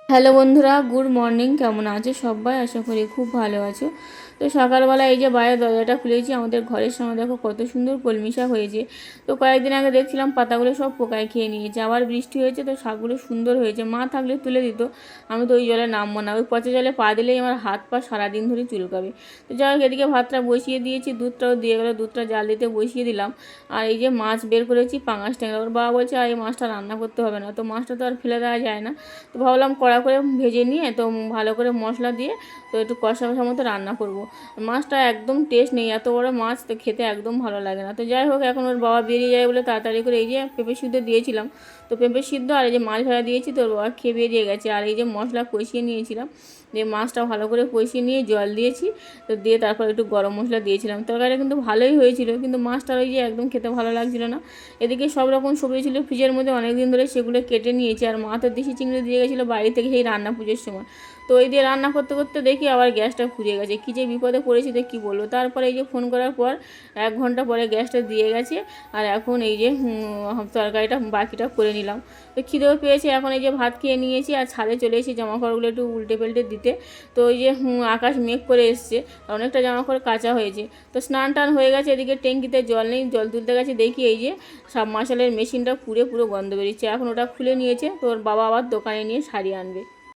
Hello বন্ধুরা, good morning. কেমন আছো সবাই? আশা করি খুব ভালো আছো। তো সকালবেলা এই যে বাইরের দরজাটা খুলেছি, আমাদের ঘরের সামনে দেখো কত সুন্দর কলমি শাক হয়েছে। তো কয়েকদিন আগে দেখছিলাম পাতাগুলো সব পোকায় খেয়ে নিয়েছে, আবার বৃষ্টি হয়েছে তো শাকগুলো সুন্দর হয়েছে। মা থাকলে তুলে দিত, আমি তো ওই জলে নামবো না, ওই পচা জলে পা দিলেই আমার হাত পা সারাদিন ধরে চুলকাবে। তো যাই হোক, এদিকে ভাতটা বসিয়ে দিয়েছি, দুধটাও দিয়ে গেলো, দুধটা জাল দিতে বসিয়ে দিলাম। আর এই যে মাছ বের করেছি, পাঙাশ ট্যাংরা। ওর বাবা বলছে আর এই মাছটা রান্না করতে হবে না, তো মাছটা তো আর ফেলে দেওয়া যায় না। তো ভাবলাম কড়া করে ভেজে নিয়ে তো ভালো করে মশলা দিয়ে তো একটু কষা কষা মতো রান্না করব। মাছটা একদম টেস্ট নেই, এত বড় মাছ তো খেতে একদম ভালো লাগে না। তো যাই হোক, এখন ওর বাবা বেরিয়ে যায় বলে তাড়াতাড়ি করে এই যে পেঁপে সিদ্ধ দিয়েছিলাম, তো পেঁপে সিদ্ধ আর এই যে মাছ ভাজা দিয়েছি, তো ওর বাবা খেয়ে বেরিয়ে গেছে। আর এই যে মশলা কষিয়ে নিয়েছিলাম, দিয়ে মাছটা ভালো করে কষিয়ে নিয়ে জল দিয়েছি, তো দিয়ে তারপর একটু গরম মশলা দিয়েছিলাম। তরকারিটা কিন্তু ভালোই হয়েছিল, কিন্তু মাছটা ওই যে একদম খেতে ভালো লাগছিল না। এদিকে সব রকম সবজি ছিল ফ্রিজের মধ্যে অনেক দিন ধরে, সেগুলো কেটে নিয়েছি। আর মা তো দেশি চিংড়ি দিয়ে গেছিলো বাড়ি থেকে সেই রান্না পুজোর সময়, তো ওই দিয়ে রান্না করতে করতে দেখি আবার গ্যাসটা ফুরিয়ে গেছে। কী যে বিপদে পড়েছি তো কী বলবো। তারপরে এই যে ফোন করার পর 1 ঘন্টা পরে গ্যাসটা দিয়ে গেছে। আর এখন এই যে তরকারিটা বাকিটা করে নিলাম। তো খিদেও পেয়েছে, এখন এই যে ভাত খেয়ে নিয়েছি আর ছাদে চলে এসেছি জামাকাপড়গুলো একটু উল্টে পাল্টে দিতে। তো ওই যে আকাশ মেঘ করে এসছে, অনেকটা জামাকাপড় কাচা হয়েছে। তো স্নান টান হয়ে গেছে, এদিকে ট্যাঙ্কিতে জল নেই, জল তুলতে গেছে, দেখি এই যে সাবমার্শালের মেশিনটা পুরো গন্ধ বেরিয়েছে। এখন ওটা খুলে নিয়েছে, তো ওর বাবা আবার দোকানে নিয়ে সারিয়ে আনবে।